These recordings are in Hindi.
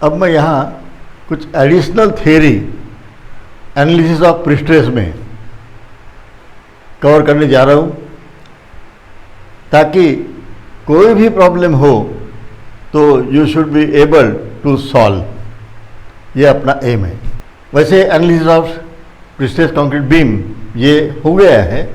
अब मैं यहाँ कुछ additional theory analysis of prestress में कवर करने जा रहा हूँ, ताकि कोई भी प्रॉब्लम हो तो you should be able to solve, ये अपना एम है। वैसे analysis of prestress concrete beam ये हो गया है,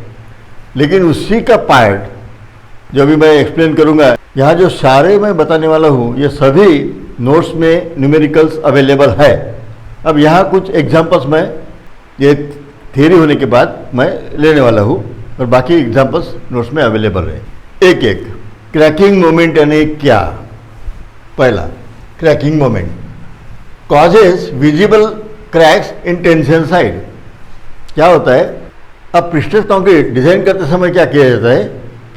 लेकिन उसी का पार्ट जो भी मैं एक्सप्लेन करूँगा, यहाँ जो सारे मैं बताने वाला हूँ ये सभी नोट्स में न्यूमेरिकल्स अवेलेबल है। अब यहाँ कुछ एग्जांपल्स मैं ये थियरी होने के बाद मैं लेने वाला हूँ और बाकी एग्जांपल्स नोट्स में अवेलेबल है। एक एक क्रैकिंग मोमेंट यानी क्या? पहला, cracking moment causes visible cracks in tension side. क्या होता है, अब प्रीस्ट्रेस कंक्रीट डिजाइन करते समय क्या किया जाता है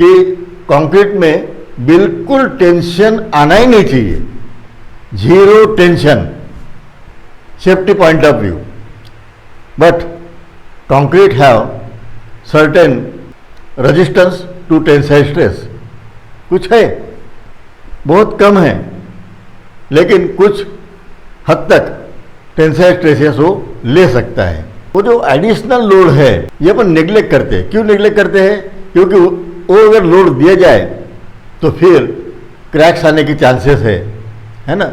कि कंक्रीट में बिल्कुल टेंशन आना ही नहीं चाहिए, zero tension, safety point of view. But concrete have certain resistance to tensile stress, कुछ है, बहुत कम है, लेकिन कुछ हद तक टेंसाइल स्ट्रेसेस वो ले सकता है। वो जो एडिशनल लोड है ये अपन नेग्लेक्ट करते हैं। क्यों नेग्लेक्ट करते हैं? क्योंकि वो अगर लोड दिया जाए तो फिर क्रैक्स आने की चांसेस है ना।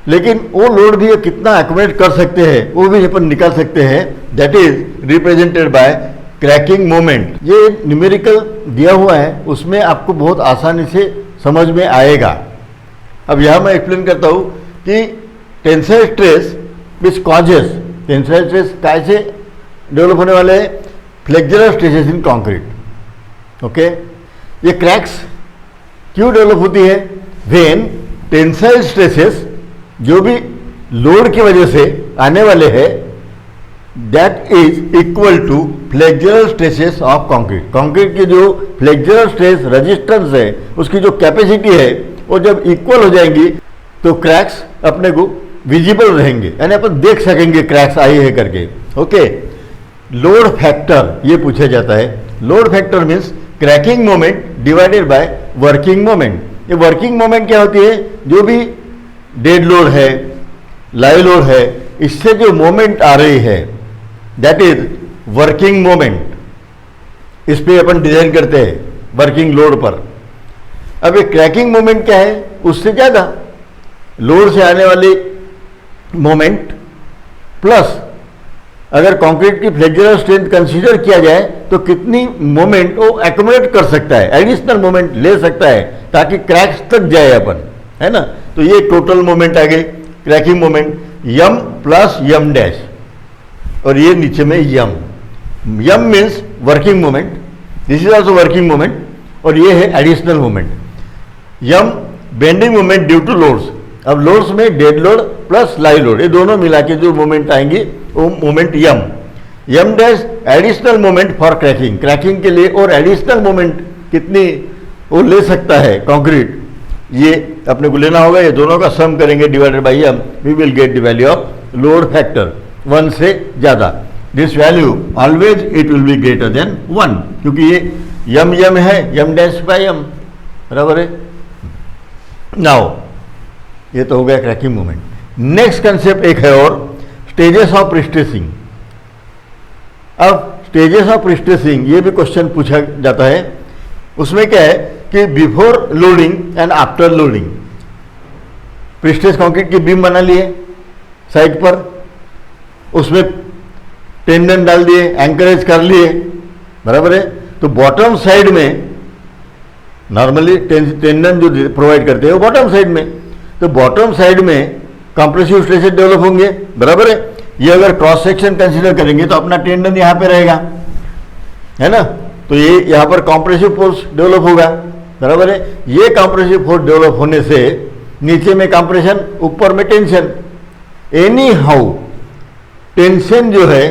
लेकिन वो लोड भी कितना एकोमोडेट कर सकते हैं वो भी अपन निकाल सकते हैं, that is represented by cracking moment. ये न्यूमेरिकल दिया हुआ है, उसमें आपको बहुत आसानी से समझ में आएगा। अब यहाँ मैं एक्सप्लेन करता हूँ कि tensile stress which causes, tensile stress कैसे डेवलप होने वाले हैं? फ्लेक्सुरल स्ट्रेसेस इन कंक्रीट। ओके, ये क्रैक्स क्यों डेवलप होती है? व्हेन टेंसाइल स्ट्रेसेस जो भी लोड की वजह से आने वाले हैं that is equal to flexural stresses of concrete. Concrete की जो फ्लेक्सुरल स्ट्रेस रेजिस्टेंस है उसकी जो कैपेसिटी है वो जब इक्वल हो जाएंगी तो क्रैक्स अपने को विजिबल रहेंगे, यानी अपन देख सकेंगे क्रैक्स आई है करके। ओके, लोड फैक्टर ये पूछा जाता है। Load factor means cracking moment divided by working moment. ये वर्किंग मोमेंट क्या होती है? जो भी डेड लोड है, लाइव लोड है, इससे जो मोमेंट आ रही है दैट इज वर्किंग मोमेंट। इस पे अपन डिजाइन करते हैं वर्किंग लोड पर। अब ये क्रैकिंग मोमेंट क्या है? उससे ज़्यादा लोड से आने वाली मोमेंट प्लस अगर कंक्रीट की फ्लेक्सुरल स्ट्रेंथ कंसीडर किया जाए तो कितनी मोमेंट वो एकोमोडेट कर सकता है, एडिशनल मोमेंट ले सकता है ताकि क्रैक्स तक जाए अपन, है ना। तो ये टोटल मोमेंट आ गई cracking moment, M plus M dash, और ये नीचे में M. M means working moment, this is also working moment, और ये है additional moment. M bending moment due to loads. अब लोड्स में dead load plus live load, ये दोनों मिला के जो मोमेंट आएंगी वो moment M. M dash additional moment for cracking, cracking के लिए और एडिशनल मोमेंट कितनी वो ले सकता है कंक्रीट, ये अपने को लेना होगा। ये दोनों का सम करेंगे डिवाइडेड बाय यम, we will get the value of load factor 1 से ज़्यादा। This value always it will be greater than 1, क्योंकि ये यम यम है, यम डैश बाय यम, बराबर है। नाउ ये तो हो गया क्रैकिंग मोमेंट। नेक्स्ट कंसेप्ट एक है और, स्टेजेस ऑफ प्रीस्ट्रेसिंग। अब स्टेजेस ऑफ प्रीस्ट्रेसिंग ये भी क्वेश्चन पूछा जाता है। उसमें क्या है कि before loading and after loading, prestress concrete की बीम बना लिए साइड पर, उसमें टेंडन डाल दिए, एंकरेज कर लिए, बराबर है। तो बॉटम साइड में नॉर्मली टेंडन जो प्रोवाइड करते हैं वो बॉटम साइड में, तो बॉटम साइड में कंप्रेसिव स्ट्रेसेस डेवलप होंगे, बराबर है। ये अगर क्रॉस सेक्शन कंसीडर करेंगे तो अपना टेंडन यहाँ पे रहेगा, है ना, तो ये यहाँ पर कंप्रेसिव फोर्स डेवलप होगा, बराबर है। ये कंप्रेसिव फोर्स डेवलप होने से नीचे में कंप्रेशन, ऊपर में टेंशन। एनी हाउ टेंशन जो है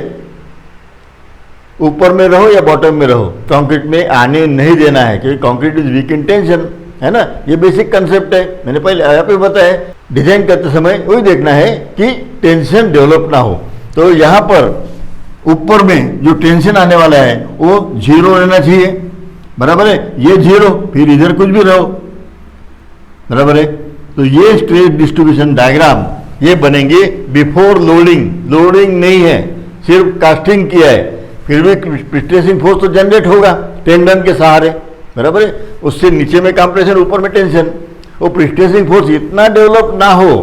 ऊपर में रहो या बॉटम में रहो, कंक्रीट में आने नहीं देना है, क्योंकि concrete is weak in tension, है ना। ये बेसिक कंसेप्ट है, मैंने पहले यहाँ पे बताया। डिजाइन करते समय वही देखना है कि टेंशन डेवलप ना हो। तो यहाँ पर ऊपर में जो टेंशन आने वाला है वो 0 रहना चाहिए, बराबर है। ये 0, फिर इधर कुछ भी रहो, बराबर है। तो ये स्ट्रेस डिस्ट्रीब्यूशन डायग्राम ये बनेंगे बिफोर लोडिंग। लोडिंग नहीं है, सिर्फ कास्टिंग किया है, फिर भी प्रेस्टेसिंग फोर्स तो जनरेट होगा टेंडन के सहारे, बराबर है। उससे नीचे में कंप्रेशन, ऊपर में टेंशन। वो प्रेस्टेसिंग फोर्स इतना डेवलप ना हो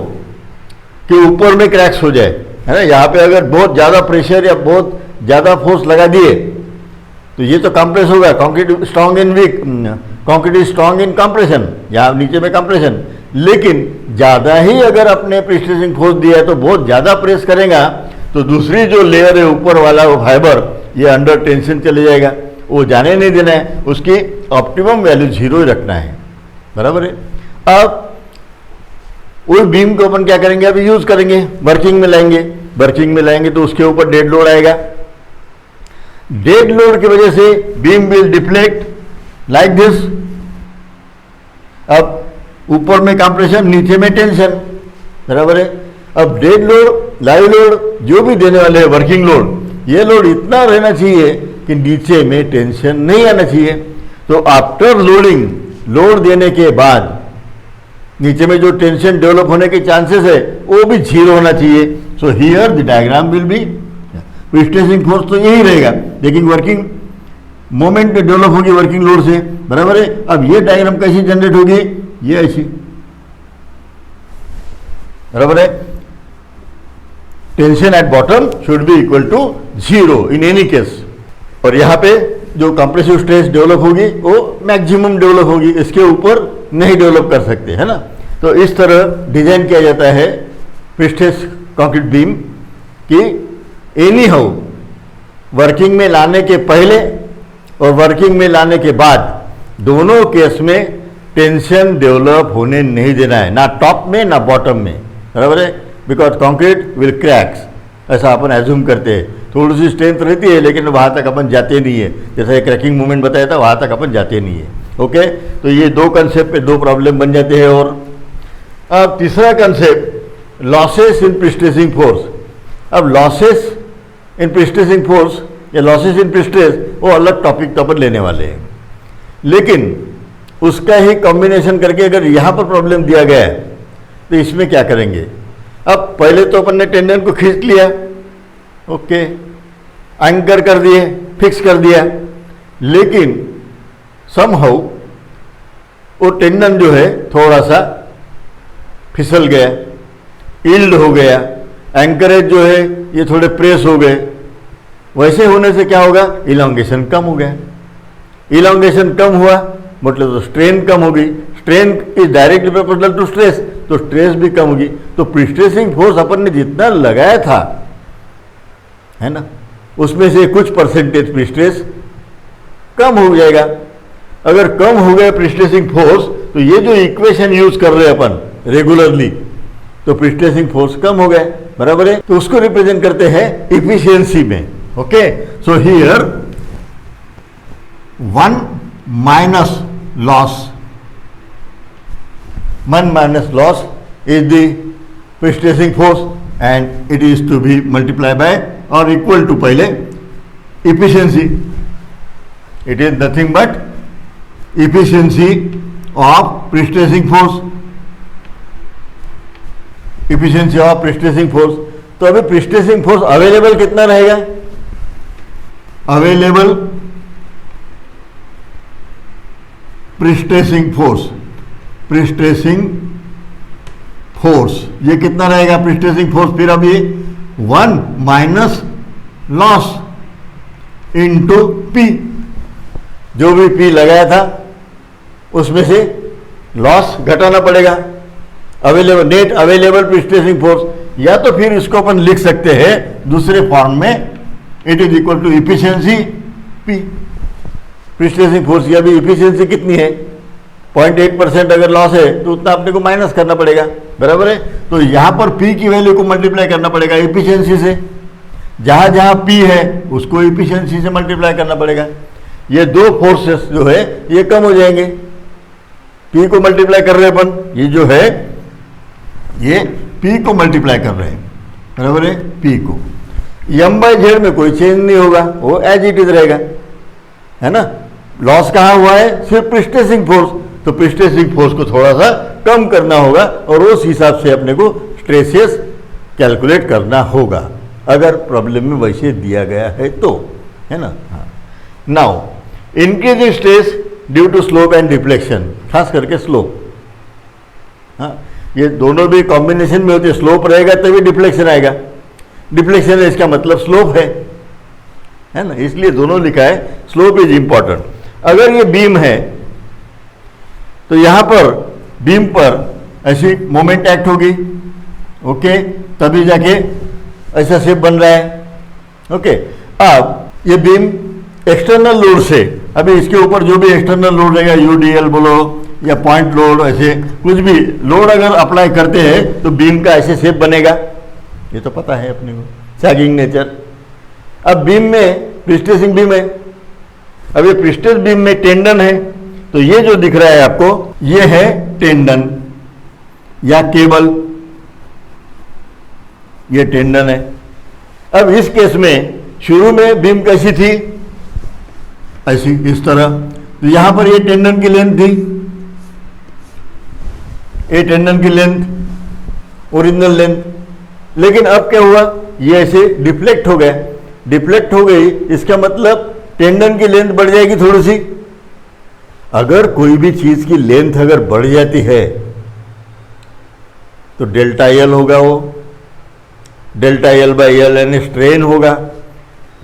कि ऊपर में क्रैक्स हो जाए, है ना। यहाँ पे अगर बहुत ज़्यादा प्रेशर या बहुत ज़्यादा फोर्स लगा दिए तो ये तो कंप्रेस होगा। Concrete strong in weak, concrete is strong in compression, यहाँ नीचे में कंप्रेशन। लेकिन ज़्यादा ही अगर अपने प्रेस्टेसिंग फोर्स दिया है तो बहुत ज़्यादा प्रेस करेगा तो दूसरी जो लेयर है ऊपर वाला वो फाइबर ये अंडर टेंशन चले जाएगा, वो जाने नहीं देना है, उसकी ऑप्टिमम वैल्यू 0 ही रखना है, बराबर है। अब वही बीम को अपन क्या करेंगे, अभी यूज करेंगे, वर्किंग में लाएंगे। वर्किंग में लाएंगे तो उसके ऊपर डेड लोड आएगा। डेड लोड की वजह से beam will deflect like this. अब ऊपर में कंप्रेशन, नीचे में टेंशन, बराबर है। अब डेड लोड, लाइव लोड जो भी देने वाले हैं, वर्किंग लोड, ये लोड इतना रहना चाहिए कि नीचे में टेंशन नहीं आना चाहिए। तो आफ्टर लोडिंग, लोड देने के बाद नीचे में जो टेंशन डेवलप होने के चांसेस है वो भी 0 होना चाहिए। So here the diagram will be, prestressing force तो यही रहेगा, लेकिन वर्किंग मोमेंट डेवलप होगी वर्किंग लोड से, बराबर है। अब ये डायग्राम कैसी जनरेट होगी, ये ऐसी, बराबर है। Tension at bottom should be equal to 0 in any case. और यहाँ पे जो कंप्रेसिव स्ट्रेस डेवलप होगी वो मैक्सिमम डेवलप होगी, इसके ऊपर नहीं डेवलप कर सकते, है ना। तो इस तरह डिजाइन किया जाता है प्रीस्ट्रेस कंक्रीट बीम कि एनी हाउ वर्किंग में लाने के पहले और वर्किंग में लाने के बाद दोनों केस में टेंशन डेवलप होने नहीं देना है, ना टॉप में ना बॉटम में, बराबर है। बिकॉज कंक्रीट विल क्रैक्स, ऐसा अपन एज्यूम करते हैं। थोड़ी सी स्ट्रेंथ रहती है लेकिन वहाँ तक अपन जाते नहीं है, जैसा एक क्रैकिंग मूवमेंट बताया था वहाँ तक अपन जाते नहीं है। ओके, तो ये दो कंसेप्ट पे दो प्रॉब्लम बन जाते हैं। और अब तीसरा concept losses in prestressing force. अब लॉसेस इन प्रीस्ट्रेसिंग फोर्स या लॉसेस इन प्रीस्ट्रेस वो अलग टॉपिक तो अपन लेने वाले हैं, लेकिन उसका ही कॉम्बिनेशन करके अगर यहाँ पर प्रॉब्लम दिया गया है तो इसमें क्या करेंगे। अब पहले तो अपन ने टेंडन को खींच लिया, ओके, एंकर कर दिए, फिक्स कर दिया, लेकिन समहाउ वो टेंडन जो है थोड़ा सा फिसल गया, इल्ड हो गया, एंकरेज जो है ये थोड़े प्रेस हो गए। वैसे होने से क्या होगा, इलांगेशन कम हो गया। इलांगेशन कम हुआ मतलब तो स्ट्रेन कम होगी, strain is directly proportional to stress, तो स्ट्रेस भी कम होगी। तो प्रीस्ट्रेसिंग फोर्स अपन ने जितना लगाया था, है ना, उसमें से कुछ परसेंटेज प्रीस्ट्रेस कम हो जाएगा। अगर कम हो गया प्रीस्ट्रेसिंग फोर्स तो ये जो इक्वेशन यूज कर रहे हैं अपन रेगुलरली, तो प्रीस्ट्रेसिंग फोर्स कम हो गए, बराबर है। तो उसको रिप्रेजेंट करते हैं इफिशियंसी में। Okay, so here 1 minus loss is the prestressing force and it is to be multiplied by or equal to पहले efficiency. It is nothing but efficiency of prestressing force, efficiency of prestressing force. तो अभी प्रीस्ट्रेसिंग फोर्स अवेलेबल कितना रहेगा, अवेलेबल प्रीस्ट्रेसिंग फोर्स ये कितना रहेगा प्रीस्ट्रेसिंग फोर्स। फिर अब ये 1 माइनस लॉस इंटू पी, जो भी पी लगाया था उसमें से लॉस घटाना पड़ेगा। Available net available prestressing force, या तो फिर इसको अपन लिख सकते हैं दूसरे फॉर्म में, it is equal to efficiency P. Prestressing force की अभी इफिशियंसी कितनी है, 0.8% अगर लॉस है तो उतना अपने को माइनस करना पड़ेगा, बराबर है। तो यहाँ पर पी की वैल्यू को मल्टीप्लाई करना पड़ेगा इफिशियंसी से, जहाँ जहाँ पी है उसको इफिशियंसी से मल्टीप्लाई करना पड़ेगा। ये दो फोर्सेस जो है ये कम हो जाएंगे, पी को मल्टीप्लाई कर रहे हैं अपन, ये जो है ये पी को मल्टीप्लाई कर रहे हैं, बराबर है, पी को। m/z में कोई चेंज नहीं होगा, वो एज इट इज रहेगा, है ना। लॉस कहाँ हुआ है, सिर्फ प्रीस्ट्रेसिंग फोर्स, तो प्रीस्ट्रेसिंग फोर्स को थोड़ा सा कम करना होगा और उस हिसाब से अपने को स्ट्रेसेस कैलकुलेट करना होगा, अगर प्रॉब्लम में वैसे दिया गया है तो, है ना। Now increasing stress due to slope and deflection, खास करके स्लोप, हाँ ये दोनों भी कॉम्बिनेशन में होते हैं। स्लोप रहेगा तभी डिफ्लेक्शन आएगा, डिफ्लेक्शन है इसका मतलब स्लोप है ना, इसलिए दोनों लिखा है। Slope is important. अगर ये बीम है तो यहां पर बीम पर ऐसी मोमेंट एक्ट होगी, ओके, तभी जाके ऐसा शेप बन रहा है, ओके। अब ये बीम एक्सटर्नल लोड से, अभी इसके ऊपर जो भी एक्सटर्नल लोड रहेगा, यूडीएल बोलो या पॉइंट लोड, ऐसे कुछ भी लोड अगर अप्लाई करते हैं तो बीम का ऐसे शेप बनेगा, ये तो पता है अपने को, सैगिंग नेचर। अब बीम में प्रिस्टेसिंग बीम है, अब ये प्रिस्टेस बीम में टेंडन है, तो ये जो दिख रहा है आपको ये है टेंडन या केबल, ये टेंडन है। अब इस केस में शुरू में बीम कैसी थी, ऐसी इस तरह, तो यहां पर ये टेंडन की लेंथ थी, ये टेंडन की लेंथ ओरिजिनल लेंथ, लेकिन अब क्या हुआ, ये ऐसे डिफ्लेक्ट हो गया, डिफ्लेक्ट हो गई, इसका मतलब टेंडन की लेंथ बढ़ जाएगी थोड़ी सी। अगर कोई भी चीज की लेंथ अगर बढ़ जाती है तो डेल्टा एल होगा, वो डेल्टा एल बाई एल यानी स्ट्रेन होगा।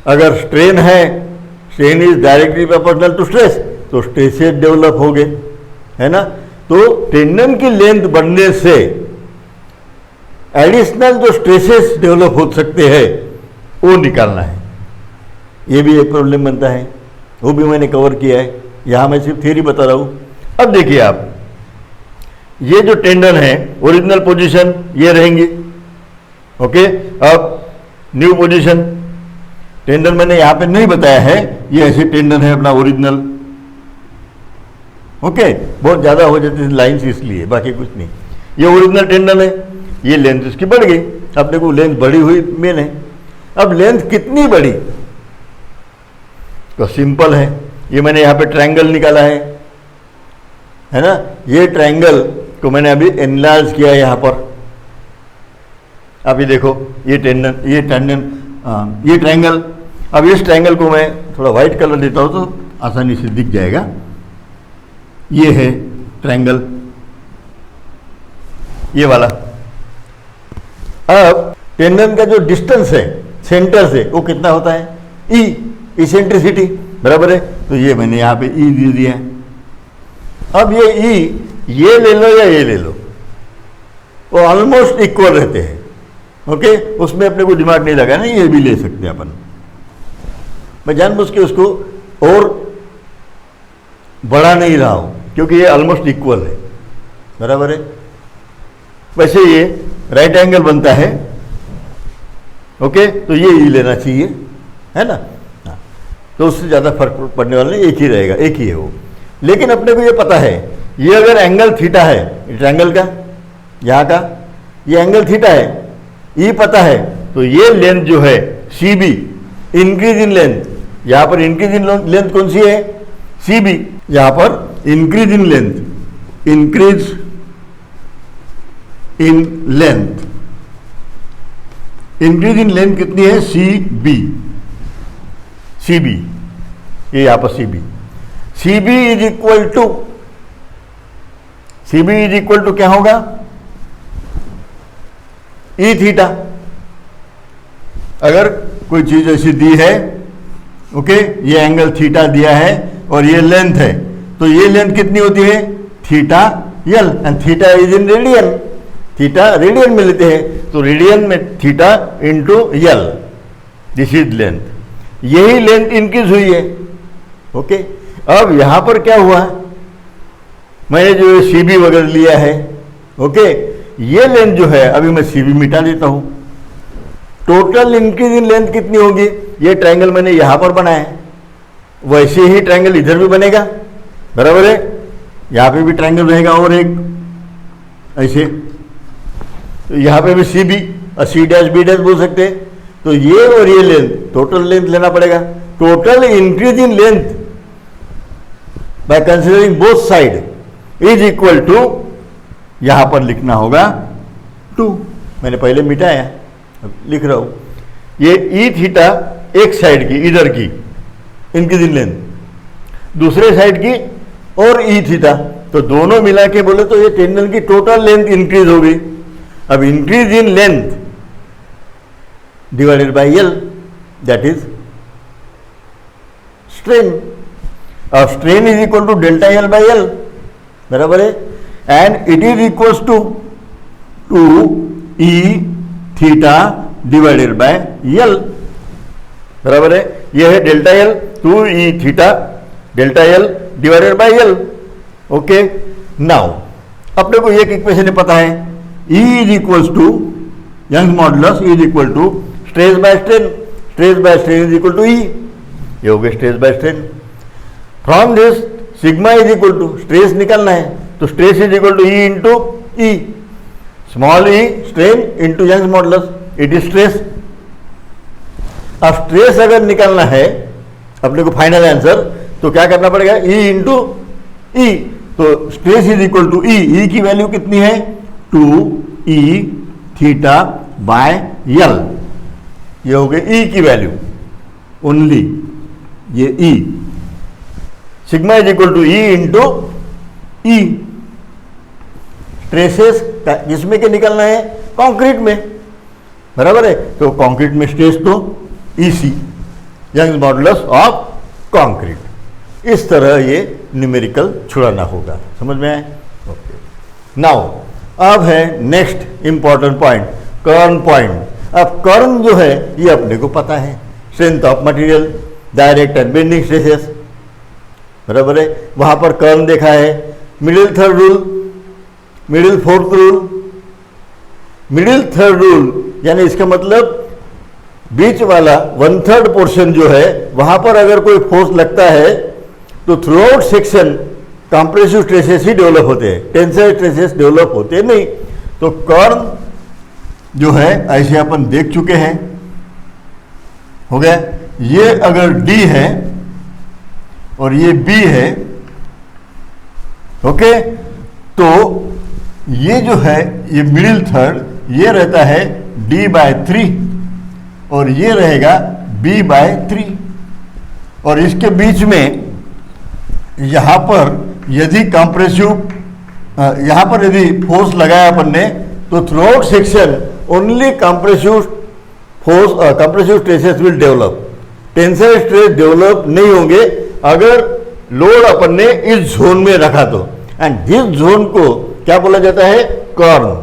अगर स्ट्रेन है, strain is directly proportional to stress, तो स्ट्रेसेस डेवलप हो गए, है ना। तो टेंडन की लेंथ बढ़ने से एडिशनल जो स्ट्रेसेस डेवलप हो सकते हैं वो निकालना है, ये भी एक प्रॉब्लम बनता है, वो भी मैंने कवर किया है, यहां मैं सिर्फ थ्योरी बता रहा हूं। अब देखिए आप, ये जो टेंडन है ओरिजिनल पोजीशन ये रहेंगी, ओके। अब न्यू पोजीशन, टेंडन मैंने यहां पे नहीं बताया है, ये ऐसे टेंडन है अपना ओरिजिनल, ओके। बहुत ज्यादा हो जाती है लाइन्स इसलिए, बाकी कुछ नहीं। ये ओरिजिनल टेंडन है, ये लेंथ इसकी बढ़ गई, अपने को लेंथ बढ़ी हुई मेन है। अब लेंथ कितनी बढ़ी, तो सिंपल है, ये मैंने यहाँ पे ट्रायंगल निकाला है ना। ये ट्रायंगल को मैंने अभी एनलार्ज किया है यहाँ पर, अभी देखो ये टेंडन, ये ट्रायंगल। अब इस ट्रायंगल को मैं थोड़ा व्हाइट कलर देता हूँ तो आसानी से दिख जाएगा। ये है ट्रायंगल, ये वाला। अब टेंडन का जो डिस्टेंस है सेंटर से वो कितना होता है, ई, इसेंट्रिसिटी, बराबर है। तो ये मैंने यहाँ पे ई दे दिया है। अब ये ई, ये ले लो या ये ले लो, वो ऑलमोस्ट इक्वल रहते हैं, ओके। उसमें अपने को दिमाग नहीं लगाना, ये भी ले सकते हैं अपन। मैं जानबूझ के उसको और बढ़ा नहीं रहा हूँ क्योंकि ये ऑलमोस्ट इक्वल है, बराबर है। वैसे ये राइट एंगल बनता है, ओके, तो ये ई लेना चाहिए, है ना। तो उससे ज़्यादा फर्क पड़ने वाला नहीं, एक ही रहेगा, एक ही है वो। लेकिन अपने को ये पता है, ये अगर एंगल थीटा है ट्रायंगल का, यहाँ का ये एंगल थीटा है, ये पता है, तो ये लेंथ जो है C B, increase in length, यहाँ पर इंक्रीज इन लेंथ कौन सी है, सी बी, यहाँ पर increase in length, increase in length, increase in length कितनी है, सी बी, सी बी, ये यहां पर C B, C B is equal to, C B is equal to क्या होगा, ई थीटा। अगर कोई चीज ऐसी दी है, ओके, ये एंगल थीटा दिया है और ये लेंथ है, तो ये लेंथ कितनी होती है, theta L, and theta is in radian, theta radian में लेते हैं, तो रेडियन में theta into L, this is length. यही लेंथ इंक्रीज हुई है, ओके। अब यहां पर क्या हुआ, मैंने जो सीबी वगैरह लिया है, ओके, ये लेंथ जो है अभी मैं सीबी मिटा देता हूं। टोटल इंक्रीज इन लेंथ कितनी होगी, ये ट्रायंगल मैंने यहां पर बनाया है, वैसे ही ट्रायंगल इधर भी बनेगा, बराबर है। यहां पे भी ट्रायंगल रहेगा और एक ऐसे, तो यहां पे भी सी बी और सी डैश बी डैश बोल सकते हैं। तो ये और ये लेंथ, टोटल लेंथ लेना पड़ेगा। Total increase in length by considering both side is equal to यहाँ पर लिखना होगा 2। मैंने पहले मिटाया, अब लिख रहा हूँ। ये ई थीटा एक साइड की, इधर की इंक्रीजिंग लेंथ, दूसरे साइड की और ई थीटा, तो दोनों मिला के बोले तो ये टेंडन की टोटल लेंथ इंक्रीज होगी। अब increase in length divided by L, that is strain. और strain is equal to delta L by L, बराबर है, and it is equals to 2 E theta divided by L, बराबर है। यह है delta L, 2 E theta delta L divided by L. Okay, now अपने को एक इक्वेशन पता है, E is equals to Young's modulus is equal to stress by strain, stress by strain is equal to E, ये हो गया stress by strain. From this sigma is equal to, stress निकालना है तो stress is equal to E into E, small E strain into Young's modulus, it is stress. अब स्ट्रेस अगर निकालना है अपने को फाइनल आंसर, तो क्या करना पड़ेगा, ई इंटू ई, तो स्ट्रेस इज इक्वल टू ई, ई की वैल्यू कितनी है 2 ई थीटा बाय एल, ये हो गई ई की वैल्यू ओनली, ये E. Sigma is equal to E into E, stresses जिसमें के निकलना है कंक्रीट में, बराबर है, तो कंक्रीट में स्ट्रेस तो E C, Young's modulus of concrete. इस तरह ये न्यूमेरिकल छुड़ाना होगा, समझ में आए? ओके, नाउ अब है नेक्स्ट इंपॉर्टेंट पॉइंट, कर्न पॉइंट। अब कर्न जो है ये अपने को पता है, strength of material, direct and bending stresses, बराबर है। वहां पर कर्न देखा है, middle third rule, middle fourth rule. Middle third rule यानी इसका मतलब बीच वाला 1/3 पोर्शन जो है वहां पर अगर कोई फोर्स लगता है तो throughout section compressive stresses ही डेवलप होते हैं, टेंसाइल स्ट्रेसेस डेवलप होते नहीं। तो कर्न जो है ऐसे अपन देख चुके हैं, हो गया। ये अगर D है और ये B है, ओके, तो ये जो है ये मिडिल थर्ड ये रहता है D/3 और ये रहेगा B/3, और इसके बीच में यहां पर यदि कंप्रेसिव यहां पर यदि फोर्स लगाया अपन ने तो throughout section only compressive force compressive stresses will develop, tensile stress develop नहीं होंगे अगर लोड अपन ने इस जोन में रखा तो। एंड दिस जोन को क्या बोला जाता है, कर्न।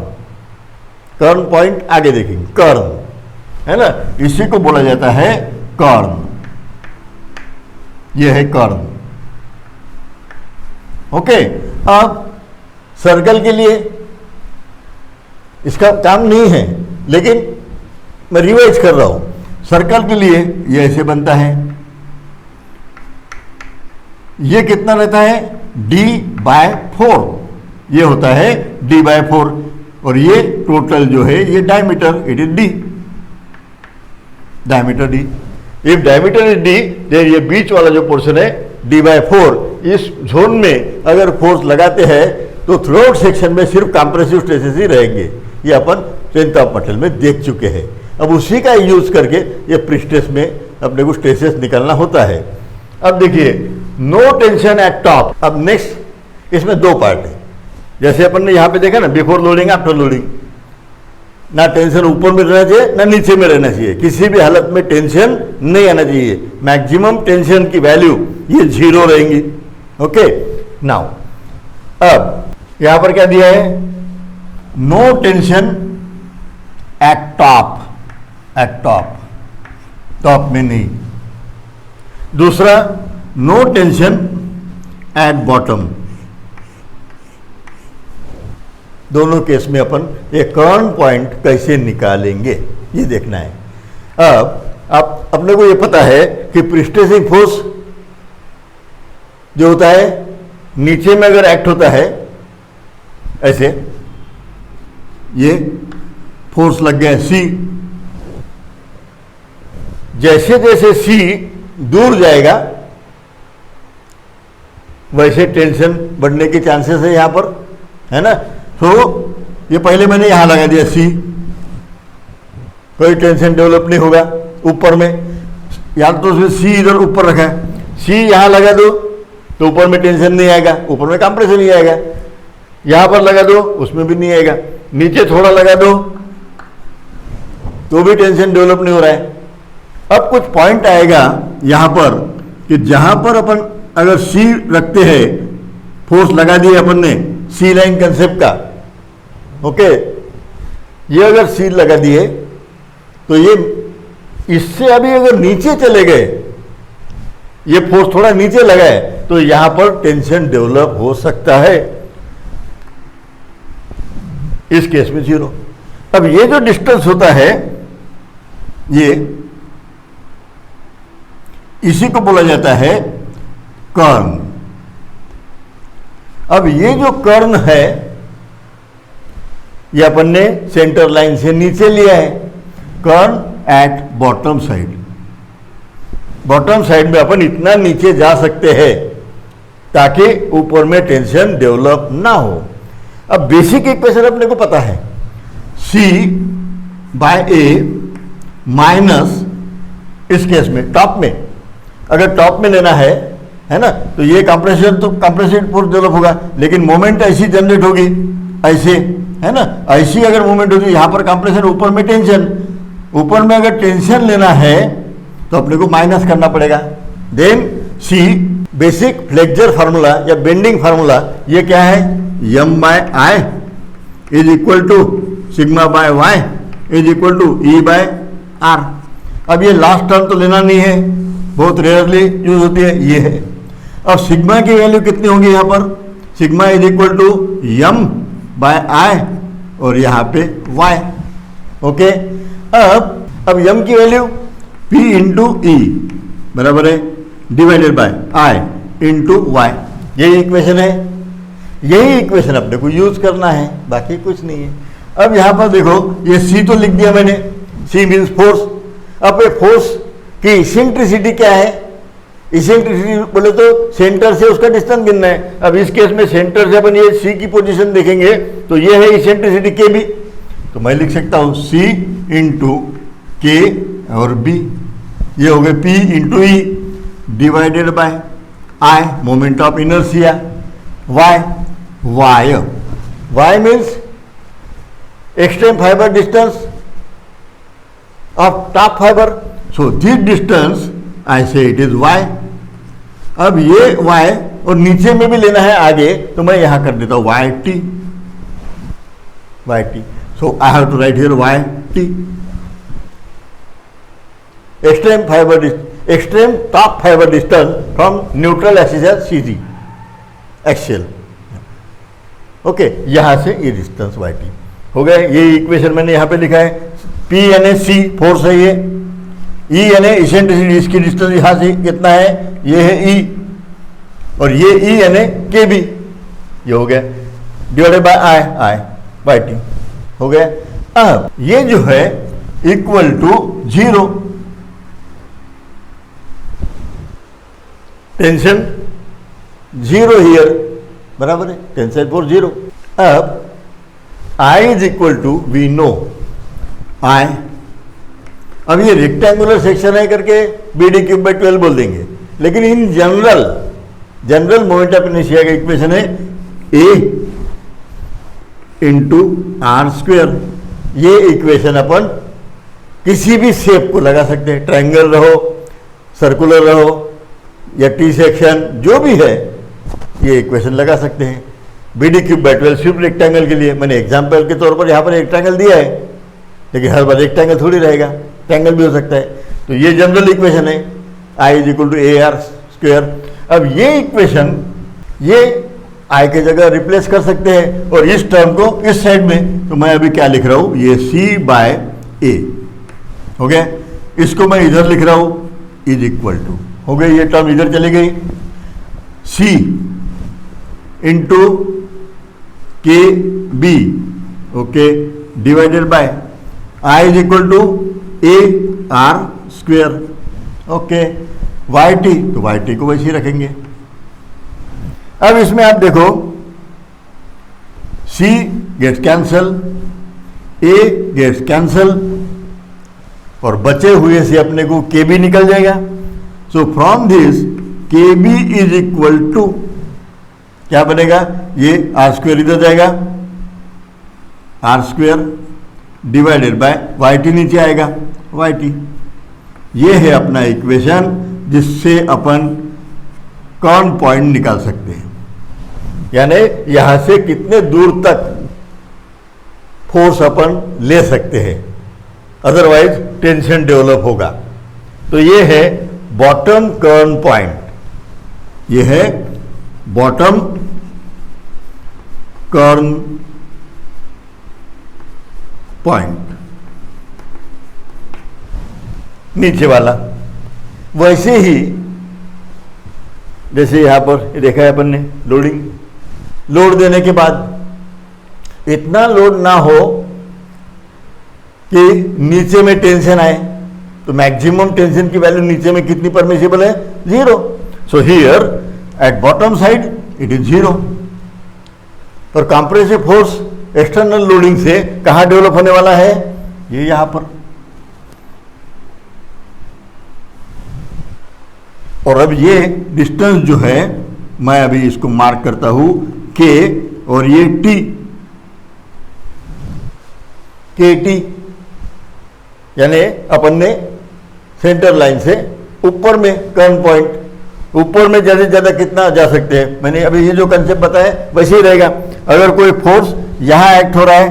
कर्न पॉइंट आगे देखेंगे, कर्न है ना, इसी को बोला जाता है कर्न। यह है कर्न। ओके, अब सर्कल के लिए इसका काम नहीं है, लेकिन मैं रिवाइज कर रहा हूं। सर्कल के लिए ये ऐसे बनता है, ये कितना रहता है D/4, ये होता है D/4, और ये टोटल जो है ये diameter, it is D, diameter D। If diameter is D, then ये बीच वाला जो पोर्शन है D/4, इस जोन में अगर फोर्स लगाते हैं तो थ्रू आउट सेक्शन में सिर्फ कंप्रेसिव स्ट्रेसेस ही रहेंगे। ये अपन स्ट्रेंथ ऑफ मटेरियल में देख चुके हैं। अब उसी का यूज करके ये प्रीस्ट्रेस में अपने को स्ट्रेसेस निकालना होता है। अब देखिए, नो टेंशन एट टॉप। अब नेक्स्ट इसमें दो पार्ट है, जैसे अपन ने यहाँ पे देखा ना, बिफोर लोडिंग आफ्टर लोडिंग। ना टेंशन ऊपर में रहना चाहिए ना नीचे में रहना चाहिए, किसी भी हालत में टेंशन नहीं आना चाहिए। मैक्सिमम टेंशन की वैल्यू ये 0 रहेंगी। ओके, नाउ अब यहां पर क्या दिया है, no tension at top, at top, top में नहीं। दूसरा, नो टेंशन एट बॉटम। दोनों केस में अपन ये कर्न पॉइंट कैसे निकालेंगे ये देखना है। अब अपने को ये पता है कि प्रीस्ट्रेसिंग फोर्स जो होता है नीचे में अगर एक्ट होता है ऐसे, ये फोर्स लग गया C, जैसे जैसे C दूर जाएगा वैसे टेंशन बढ़ने के चांसेस है यहां पर, है ना। तो ये पहले मैंने यहाँ लगा दिया सी, कोई टेंशन डेवलप नहीं होगा ऊपर में, या तो उसमें सी इधर ऊपर रखा है, सी यहाँ लगा दो तो ऊपर में टेंशन नहीं आएगा, ऊपर में कंप्रेशन नहीं आएगा, यहाँ पर लगा दो उसमें भी नहीं आएगा, नीचे थोड़ा लगा दो तो भी टेंशन डेवलप नहीं हो रहा है। अब कुछ पॉइंट आएगा यहाँ पर कि जहाँ पर अपन अगर सी रखते हैं, फोर्स लगा दिए अपन ने सी लाइन कंसेप्ट का, ओके, ये अगर सी लगा दिए तो ये इससे अभी अगर नीचे चले गए, ये फोर्स थोड़ा नीचे लगा है तो यहां पर टेंशन डेवलप हो सकता है, इस केस में 0। अब ये जो डिस्टेंस होता है ये इसी को बोला जाता है कर्न। अब ये जो कर्न है ये अपन ने सेंटर लाइन से नीचे लिया है, कर्न at bottom side. Bottom side में अपन इतना नीचे जा सकते हैं ताकि ऊपर में टेंशन डेवलप ना हो। अब बेसिक इक्वेशन अपने को पता है, C बाय A माइनस, इस केस में टॉप में, अगर टॉप में लेना है ना, तो ये कंप्रेशन तो कंप्रेसिव फोर्स डेवलप होगा, लेकिन मोमेंट ऐसी जनरेट होगी, ऐसे है ना, ऐसी अगर मोमेंट होगी, यहाँ पर कंप्रेशन, ऊपर में टेंशन, ऊपर में अगर टेंशन लेना है तो अपने को माइनस करना पड़ेगा। Then see basic flexure formula या बेंडिंग फार्मूला ये क्या है, M by I is equal to sigma by Y is equal to E by R. अब ये लास्ट टर्म तो लेना नहीं है, बहुत रेयरली यूज होती है, ये है। अब सिग्मा की वैल्यू कितनी होगी यहाँ पर, sigma is equal to M by I और यहाँ पे वाई, ओके। अब एम की वैल्यू P इंटू ई बराबर है divided by I into y, यही इक्वेशन है, यही इक्वेशन अपने को यूज करना है, बाकी कुछ नहीं है। अब यहाँ पर देखो ये C तो लिख दिया मैंने, C मीन्स फोर्स। अब ये फोर्स की इसेंट्रिसिटी क्या है, इसेंट्रिसिटी बोले तो सेंटर से उसका डिस्टेंस गिनना है। अब इस केस में सेंटर से अपन ये C की पोजीशन देखेंगे तो ये है इसेंट्रिसिटी के बी, तो मैं लिख सकता हूँ C इंटू के और B, ये हो गए P into E divided by I moment of inertia, y means extreme fibre distance of top fibre, so this distance I से इट इज y। अब ये y और नीचे में भी लेना है आगे, तो मैं यहां कर देता हूं yt, so I have to write here yt, extreme top fibre distance from neutral axis CG axial, okay, यहां से ये डिस्टेंस yt हो गया। ये इक्वेशन मैंने यहां पे लिखा है, P यानी C फोर्स है ये, E यानी इसेंट्रिसिटी, इसकी डिस्टेंस यहां से कितना है, ये है E, और ये E यानी KB, ये हो गया डिवाइडेड बाय I yt हो गया। अब ये जो है इक्वल टू 0, टेंशन 0 हियर, बराबर है, टेंशन फोर्स 0। अब I is equal to we know I, अब ये रेक्टेंगुलर सेक्शन है करके BD क्यूब बाई 12 बोल देंगे, लेकिन in general moment of inertia का इक्वेशन है A इंटू आर स्क्वेयर। ये इक्वेशन अपन किसी भी शेप को लगा सकते हैं, ट्रायंगल रहो, सर्कुलर रहो या टी सेक्शन, जो भी है ये इक्वेशन लगा सकते हैं। BD क्यूब बाई 12 सिर्फ रेक्टेंगल के लिए, मैंने एग्जाम्पल के तौर पर यहाँ पर रेक्टेंगल दिया है, लेकिन हर बार रेक्टेंगल थोड़ी रहेगा, ट्रायंगल भी हो सकता है। तो ये जनरल इक्वेशन है I is equal to AR square. अब ये इक्वेशन ये I के जगह रिप्लेस कर सकते हैं, और इस टर्म को इस साइड में, तो मैं अभी क्या लिख रहा हूँ, ये C बाय A हो गया, इसको मैं इधर लिख रहा हूँ इज इक्वल टू, हो गई ये टर्म इधर चली गई, C into K B, okay, divided by I is equal to AR square, okay, YT, तो YT को वैसे ही रखेंगे। अब इसमें आप देखो C gets cancel, A gets cancel, और बचे हुए से अपने को KB निकल जाएगा। So from this KB is equal to क्या बनेगा, ये आर स्क्वेयर इधर जाएगा, R square divided by YT नीचे आएगा, YT। ये है अपना इक्वेशन जिससे अपन कॉर्न पॉइंट निकाल सकते हैं, यानी यहां से कितने दूर तक फोर्स अपन ले सकते हैं, अदरवाइज टेंशन डेवलप होगा। तो ये है बॉटम कर्न पॉइंट, ये है बॉटम कर्न पॉइंट, नीचे वाला। वैसे ही जैसे यहां पर देखा है अपन ने लोडिंग, लोड देने के बाद इतना लोड ना हो कि नीचे में टेंशन आए, तो मैक्सिमम टेंशन की वैल्यू नीचे में कितनी परमिसिबल है, 0। So here at bottom side it is 0। और कंप्रेसिव फोर्स एक्सटर्नल लोडिंग से कहां डेवलप होने वाला है, ये यहां पर। और अब ये डिस्टेंस जो है मैं अभी इसको मार्क करता हूं K, और ये T, KT, यानी अपन ने सेंटर लाइन से ऊपर में कर्न पॉइंट, ऊपर में ज्यादा से ज्यादा कितना जा सकते हैं, मैंने अभी ये जो कंसेप्ट बताया वैसे ही रहेगा। अगर कोई फोर्स यहां एक्ट हो रहा है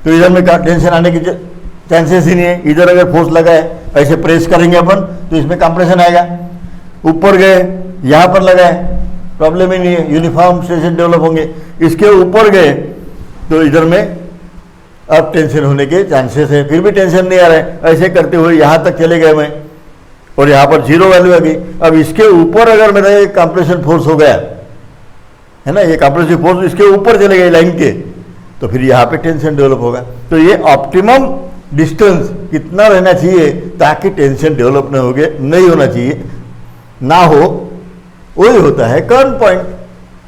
तो इधर में टेंशन आने की चांसेस ही नहीं है। इधर अगर फोर्स लगा है, ऐसे प्रेस करेंगे अपन तो इसमें कंप्रेशन आएगा। ऊपर गए, यहां पर लगा है, प्रॉब्लम ही नहीं है, यूनिफॉर्म स्ट्रेसेस डेवलप होंगे। इसके ऊपर गए तो इधर में अब टेंशन होने के चांसेस है, फिर भी टेंशन नहीं आ रहा है। ऐसे करते हुए यहां तक चले गए मैं, और यहां पर 0 वैल्यू आ गई। अब इसके ऊपर अगर मेरा ये कंप्रेशन फोर्स हो गया है ना, ये कंप्रेसिव फोर्स इसके ऊपर चले गए लाइन के, तो फिर यहाँ पे टेंशन डेवलप होगा। तो ये ऑप्टिमम डिस्टेंस कितना रहना चाहिए ताकि टेंशन डेवलप नहीं होना चाहिए, ना हो, वही होता है कर्न पॉइंट।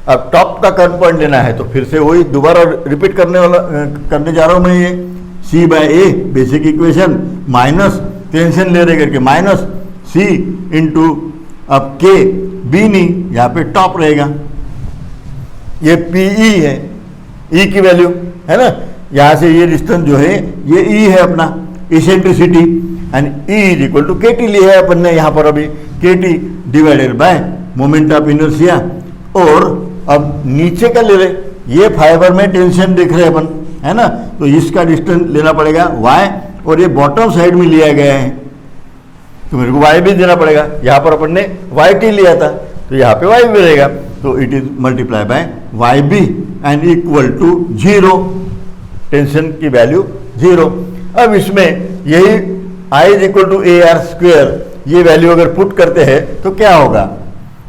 अब टॉप का कर्न पॉइंट लेना है तो फिर से वही दोबारा रिपीट करने जा रहा हूं मैं। ये C/A basic equation minus tension ले रहे करके माइनस C इंटू अब K, B नहीं, यहाँ पे टॉप रहेगा, ये PE है, E की वैल्यू है ना, यहां से ये डिस्टेंस जो है ये E है अपना eccentricity, and E is equal to KT लिया है अपन ने यहाँ पर अभी, KT divided by moment of inertia. और अब नीचे का ले रहे, ये फाइबर में टेंशन देख रहे अपन है ना, तो इसका डिस्टेंस लेना पड़ेगा Y, और ये बॉटम साइड में लिया गया है तो मेरे को Y भी देना पड़ेगा। यहाँ पर अपन ने YT लिया था तो यहाँ पे Y भी रहेगा, तो it is multiply by YB and equal to 0, tension की वैल्यू 0। अब इसमें यही I is equal to AR square, ये वैल्यू अगर पुट करते हैं तो क्या होगा,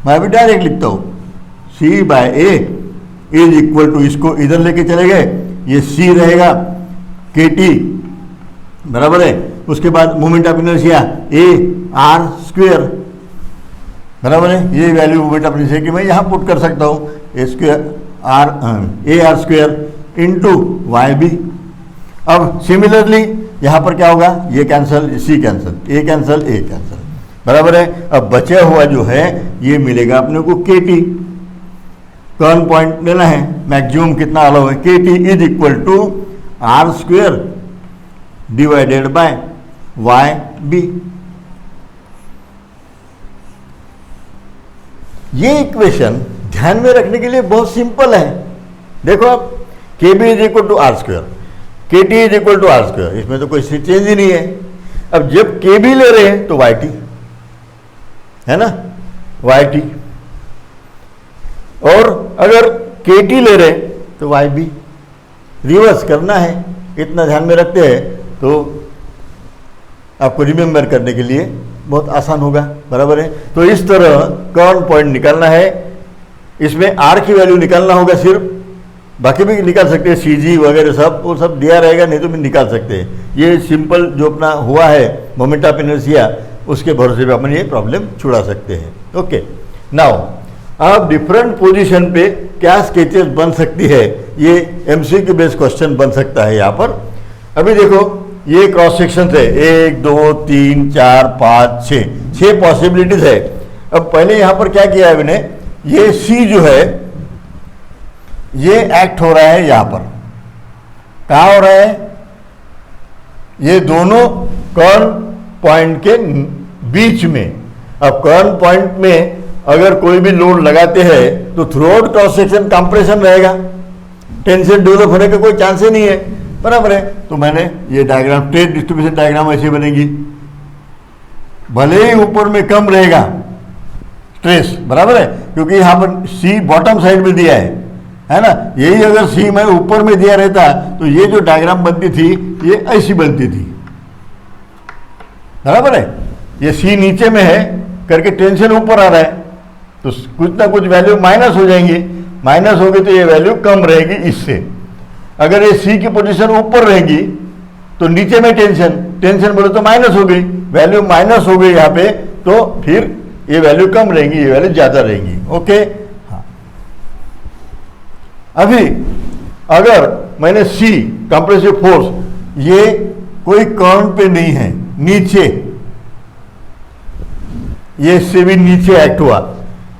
मैं अभी डायरेक्ट लिखता हूँ, C/A इज इक्वल टू, इसको इधर लेके चले गए, ये C रहेगा, KT बराबर है, उसके बाद moment of inertia AR square बराबर है, ये वैल्यू मोमेंट ऑफ इनर्शिया की मैं यहाँ पुट कर सकता हूँ, AR स्क्वेयर इंटू YB। अब सिमिलरली यहाँ पर क्या होगा, ये cancel, C cancel, A cancel, A cancel बराबर है। अब बचा हुआ जो है ये मिलेगा अपने को KT, कर्न पॉइंट लेना है, मैक्सिमम कितना अलाउ है, KT is equal to R square divided by YB। ये इक्वेशन ध्यान में रखने के लिए बहुत सिंपल है। देखो आप, KB is equal to R square, KT is equal to R square, इसमें तो कोई चेंज ही नहीं है। अब जब KB ले रहे हैं तो YT है ना, YT, और अगर KT ले रहे तो YB। रिवर्स करना है, इतना ध्यान में रखते हैं तो आपको रिमेंबर करने के लिए बहुत आसान होगा, बराबर है। तो इस तरह कर्न पॉइंट निकालना है, इसमें R की वैल्यू निकालना होगा सिर्फ, बाकी भी निकाल सकते हैं, CG वगैरह सब, वो सब दिया रहेगा, नहीं तो भी निकाल सकते हैं। ये सिंपल जो अपना हुआ है मोमेंट ऑफ इनर्शिया, उसके भरोसे पे अपन ये प्रॉब्लम छुड़ा सकते हैं। ओके, नाउ अब डिफरेंट पोजीशन पे क्या स्केचेस बन सकती है, ये एमसीक्यू बेस्ड क्वेश्चन बन सकता है यहाँ पर। अभी देखो ये क्रॉस सेक्शन है, 1 2 3 4 5 6 पॉसिबिलिटीज है। अब पहले यहाँ पर क्या किया है मैंने, ये सी जो है ये एक्ट हो रहा है यहाँ पर, कहाँ हो रहा है, ये दोनों कर्न पॉइंट के बीच में। अब कर्न पॉइंट में अगर कोई भी लोड लगाते हैं तो through out cross section compression रहेगा, टेंशन डेवलप होने का कोई चांस ही नहीं है, बराबर है। तो मैंने ये डायग्राम, स्ट्रेट डिस्ट्रीब्यूशन डायग्राम ऐसे बनेगी, भले ही ऊपर में कम रहेगा स्ट्रेस, बराबर है, क्योंकि यहाँ पर सी बॉटम साइड में दिया है ना। यही अगर सी मैं ऊपर में दिया रहता तो ये जो डायग्राम बनती थी ये ऐसी बनती थी, बराबर है। ये सी नीचे में है करके टेंशन ऊपर आ रहा है, तो कुछ ना कुछ वैल्यू माइनस हो जाएंगी, माइनस होगी तो ये वैल्यू कम रहेगी इससे। अगर ये सी की पोजीशन ऊपर रहेगी तो नीचे में टेंशन बोले तो माइनस हो गई, वैल्यू माइनस हो गई यहाँ पे, तो फिर ये वैल्यू कम रहेंगी, ये वैल्यू ज्यादा रहेंगी। ओके हाँ। अभी अगर मैंने सी कंप्रेसिव फोर्स ये कोई कर्न पे नहीं है, नीचे, ये इससे भी नीचे एक्ट हुआ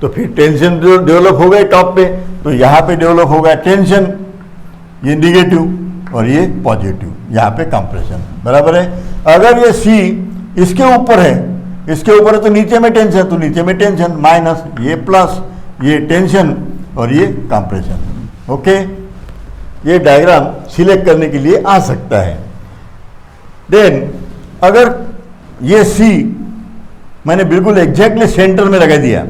तो फिर टेंशन डेवलप हो गए टॉप पे, तो यहाँ पे डेवलप होगा टेंशन, ये निगेटिव और ये पॉजिटिव, यहाँ पे कंप्रेशन, बराबर है। अगर ये सी इसके ऊपर है, इसके ऊपर है तो नीचे में टेंशन, तो नीचे में टेंशन माइनस, ये प्लस, ये टेंशन और ये कंप्रेशन। ओके, ये डायग्राम सिलेक्ट करने के लिए आ सकता है। देन अगर ये सी मैंने बिल्कुल एग्जैक्टली सेंटर में लगा दिया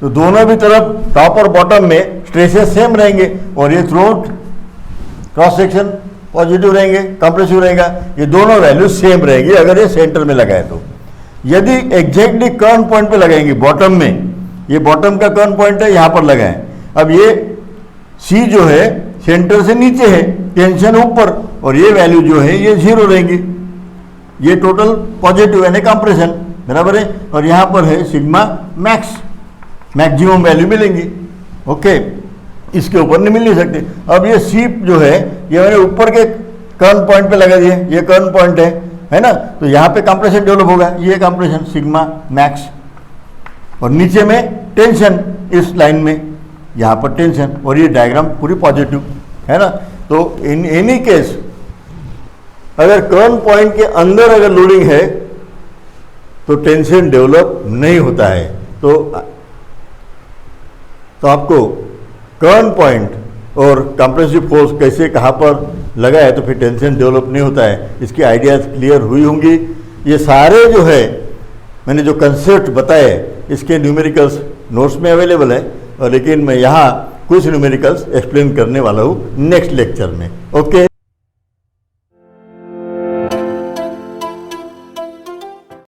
तो दोनों भी तरफ टॉप और बॉटम में स्ट्रेसेस सेम रहेंगे और ये थ्रोट क्रॉस सेक्शन पॉजिटिव रहेंगे, कंप्रेसिव रहेगा, ये दोनों वैल्यू सेम रहेगी अगर ये सेंटर में लगाए तो। यदि एग्जैक्टली कर्न पॉइंट पे लगाएंगे बॉटम में, ये बॉटम का कर्न पॉइंट है, यहाँ पर लगाएं। अब ये सी जो है सेंटर से नीचे है, टेंशन ऊपर, और ये वैल्यू जो है ये 0 रहेंगी, ये टोटल पॉजिटिव यानी कंप्रेशन, बराबर है। और यहाँ पर है सिग्मा मैक्स, मैक्सिमम वैल्यू मिलेंगी। ओके, इसके ऊपर नहीं मिल नहीं सकते। अब ये सी जो है ये मैंने ऊपर के कर्न पॉइंट पे लगा दिए, ये कर्न पॉइंट है ना, तो यहाँ पे कंप्रेशन डेवलप होगा, ये कंप्रेशन सिग्मा मैक्स, और नीचे में टेंशन इस लाइन में, यहाँ पर टेंशन, और ये डायग्राम पूरी पॉजिटिव है ना। तो इन एनी केस अगर कर्न पॉइंट के अंदर अगर लोडिंग है तो टेंशन डेवलप नहीं होता है। तो आपको कर्न पॉइंट और कंप्रेसिव फोर्स कैसे कहाँ पर लगा है तो फिर टेंशन डेवलप नहीं होता है, इसकी आइडियाज़ क्लियर हुई होंगी। ये सारे जो है मैंने जो कंसेप्ट बताए इसके न्यूमेरिकल्स नोट्स में अवेलेबल है, और लेकिन मैं यहाँ कुछ न्यूमेरिकल्स एक्सप्लेन करने वाला हूँ नेक्स्ट लेक्चर में। ओके।